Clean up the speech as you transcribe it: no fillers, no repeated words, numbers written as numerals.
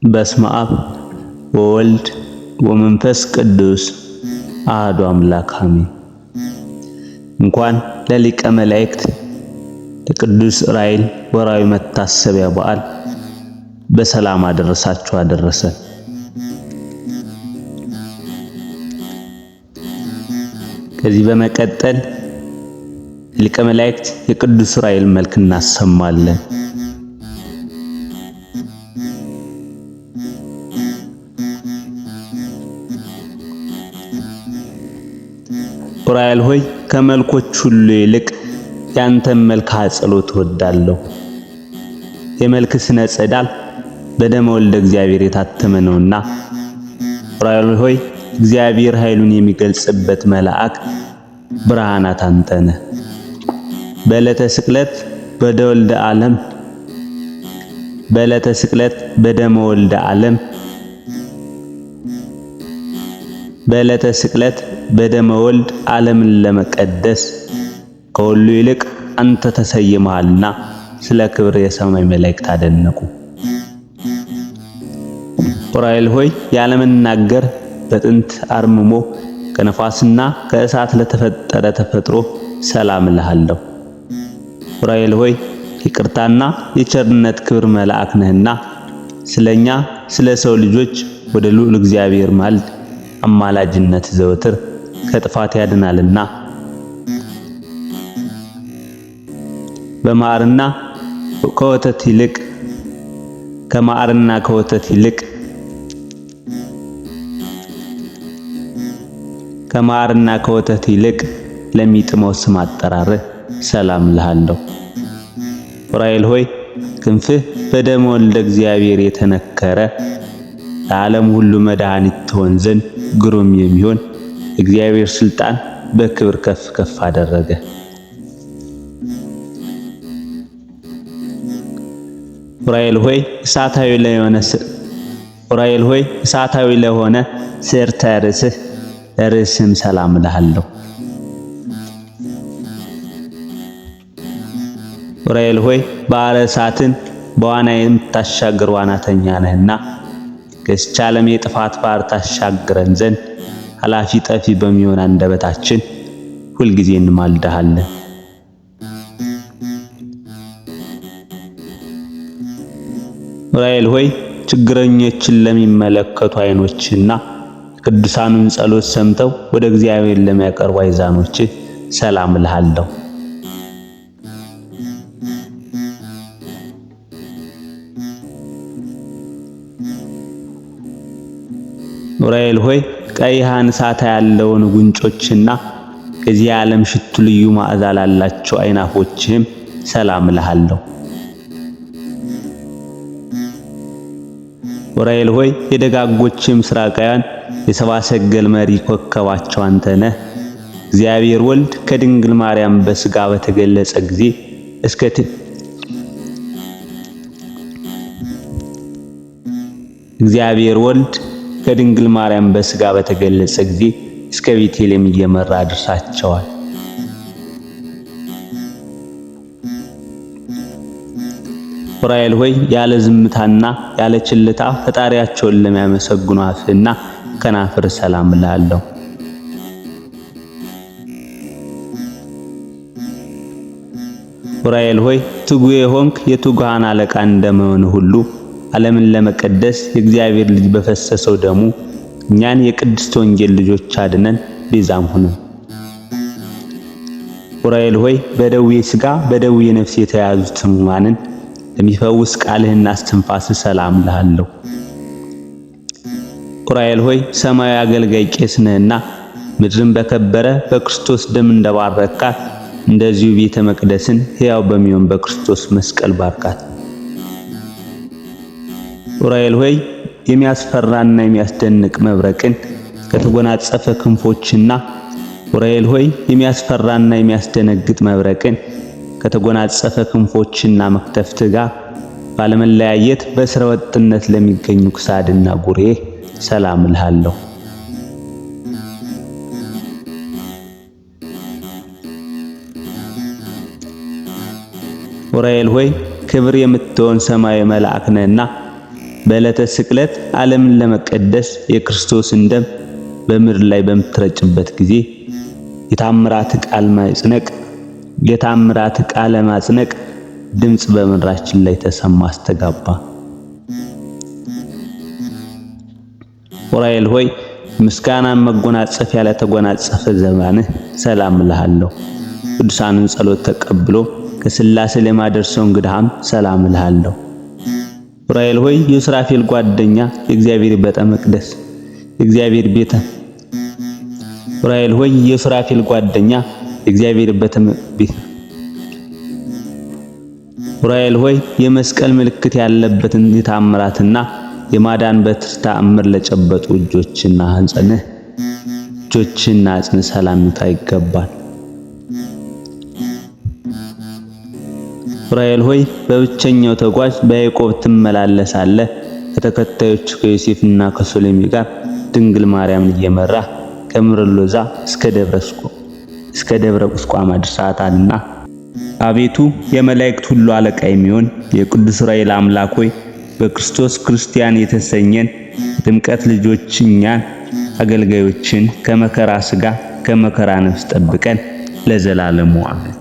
በስመ አብ ወወልድ ወመንፈስ ቅዱስ አሐዱ አምላክ አሜን። እንኳን ለሊቀ መላእክት ለቅዱስ ዑራኤል ወርኃዊ መታሰቢያ በዓል በሰላም አደረሳችሁ አደረሰን። ከዚህ በመቀጠል ሊቀ መላእክት የቅዱስ ዑራኤል መልክ እናሰማለን። ዑራኤል ሆይ ከመልኮች ሁሉ ይልቅ ያንተን መልክ አጽሎት እወዳለሁ። የመልክ ስነ ጸዳል በደመ ወልደ እግዚአብሔር የታተመ ነውና ዑራኤል ሆይ እግዚአብሔር ኃይሉን የሚገልጽበት መልአክ ብርሃናት አንተ ነህ። በዕለተ ስቅለት በደመ ወልደ ዓለም በዕለተ ስቅለት በደመ ወልድ ዓለምን ለመቀደስ ከሁሉ ይልቅ አንተ ተሰይመሃልና ስለ ክብር የሰማይ መላእክት አደነቁ። ዑራኤል ሆይ ያለመናገር በጥንት አርምሞ ከነፋስና ከእሳት ለተፈጠረ ተፈጥሮ ሰላም እልሃለሁ። ዑራኤል ሆይ ይቅርታና የቸርነት ክብር መልአክ ነህና ስለኛ ስለ ሰው ልጆች ወደ ልዑል እግዚአብሔር ማልድ። አማላጅነት ዘወትር ከጥፋት ያድናልና ከማርና ከወተት ይልቅ ለሚጥመው ስም አጠራርህ ሰላም እልሃለሁ። ዑራኤል ሆይ ክንፍህ በደመ ወልደ እግዚአብሔር የተነከረ ለዓለም ሁሉ መድኃኒት ትሆን ዘንድ ግሩም የሚሆን እግዚአብሔር ስልጣን በክብር ከፍ ከፍ አደረገ። ዑራኤል ሆይ እሳታዊ ለሆነ ስዕርተ ርዕስህም ሰላም እልሃለሁ። ዑራኤል ሆይ ባሕረ እሳትን በዋና የምታሻግር ዋናተኛ ነህና ከዚች ዓለም የጥፋት ባሕር ታሻግረን ዘንድ ኃላፊ ጠፊ በሚሆን አንደበታችን ሁልጊዜ እንማልድሃለን። ዑራኤል ሆይ ችግረኞችን ለሚመለከቱ ዓይኖችና ቅዱሳኑን ጸሎት ሰምተው ወደ እግዚአብሔር ለሚያቀርቡ አይዛኖች ሰላም እልሃለሁ። ዑራኤል ሆይ ቀይ ሃንሳታ ያለውን ጉንጮችና ከዚህ ዓለም ሽቱ ልዩ መዓዛ ላላቸው አይናፎችህም ሰላም እልሃለሁ። ዑራኤል ሆይ የደጋጎች ምስራቃውያን የሰብአ ሰገል መሪ ኮከባቸው አንተ ነህ። እግዚአብሔር ወልድ ከድንግል ማርያም በሥጋ በተገለጸ ጊዜ ከድንግል ማርያም በሥጋ በተገለጸ ጊዜ እስከ ቤቴልሔም እየመራ አድርሳቸዋል። ዑራኤል ሆይ ያለ ዝምታና ያለ ችልታ ፈጣሪያቸውን ለሚያመሰግኑ አፍህና ከናፍር ሰላም እልሃለሁ። ዑራኤል ሆይ ትጉህ የሆንክ የትጉሃን አለቃ እንደመሆን ሁሉ ዓለምን ለመቀደስ የእግዚአብሔር ልጅ በፈሰሰው ደሙ እኛን የቅድስት ወንጌል ልጆች አድነን ቤዛም ሁነን። ዑራኤል ሆይ በደዌ ሥጋ በደዌ ነፍስ የተያዙት ሕሙማንን ለሚፈውስ ቃልህና እስትንፋስህ ሰላም እልሃለሁ። ዑራኤል ሆይ ሰማያዊ አገልጋይ ቄስ ነህና ምድርን በከበረ በክርስቶስ ደም እንደባረካት እንደዚሁ ቤተ መቅደስን ሕያው በሚሆን በክርስቶስ መስቀል ባርካት። ዑራኤል ሆይ የሚያስፈራና የሚያስደንቅ መብረቅን ከተጎናጸፈ ክንፎችና ዑራኤል ሆይ የሚያስፈራና የሚያስደነግጥ መብረቅን ከተጎናጸፈ ክንፎችና መክተፍት ጋር ባለመለያየት በስረ ወጥነት ለሚገኙ ክሳድና ጉሬ ሰላም እልሃለሁ። ዑራኤል ሆይ ክብር የምትሆን ሰማያዊ መልአክ ነህና በዕለተ ስቅለት ዓለምን ለመቀደስ የክርስቶስን ደም በምድር ላይ በምትረጭበት ጊዜ የታምራት ቃለ ማጽነቅ ድምጽ በምድራችን ላይ ተሰማ፣ አስተጋባ። ዑራኤል ሆይ ምስጋናን መጎናጸፊያ ለተጎናጸፈ ዘባንህ ሰላም እልሃለሁ። ቅዱሳንን ጸሎት ተቀብሎ ከሥላሴ ለማደርሰው እንግዳህም ሰላም እልሃለሁ። ዑራኤል ሆይ የሱራፌል ጓደኛ የእግዚአብሔር ቤተ መቅደስ የእግዚአብሔር ቤተ ዑራኤል ሆይ የሱራፌል ጓደኛ የእግዚአብሔር ቤተ ዑራኤል ሆይ የመስቀል ምልክት ያለበትን የታምራትና የማዳን በትር ተአምር ለጨበጡ እጆችና አጽንህ ሰላምታ ይገባል። ዑራኤል ሆይ በብቸኛው ተጓዥ በያዕቆብ ትመላለሳለህ። ከተከታዮቹ ከዮሴፍና ከሶሎሜ ጋር ድንግል ማርያምን እየመራ ከምድረ ሎዛ እስከ ደብረ ቁስቋም አድርሰሃታልና። አቤቱ የመላእክት ሁሉ አለቃ የሚሆን የቅዱስ ዑራኤል አምላክ ሆይ በክርስቶስ ክርስቲያን የተሰኘን የጥምቀት ልጆች እኛን አገልጋዮችን ከመከራ ሥጋ ከመከራ ነፍስ ጠብቀን ለዘላለሙ አሜን።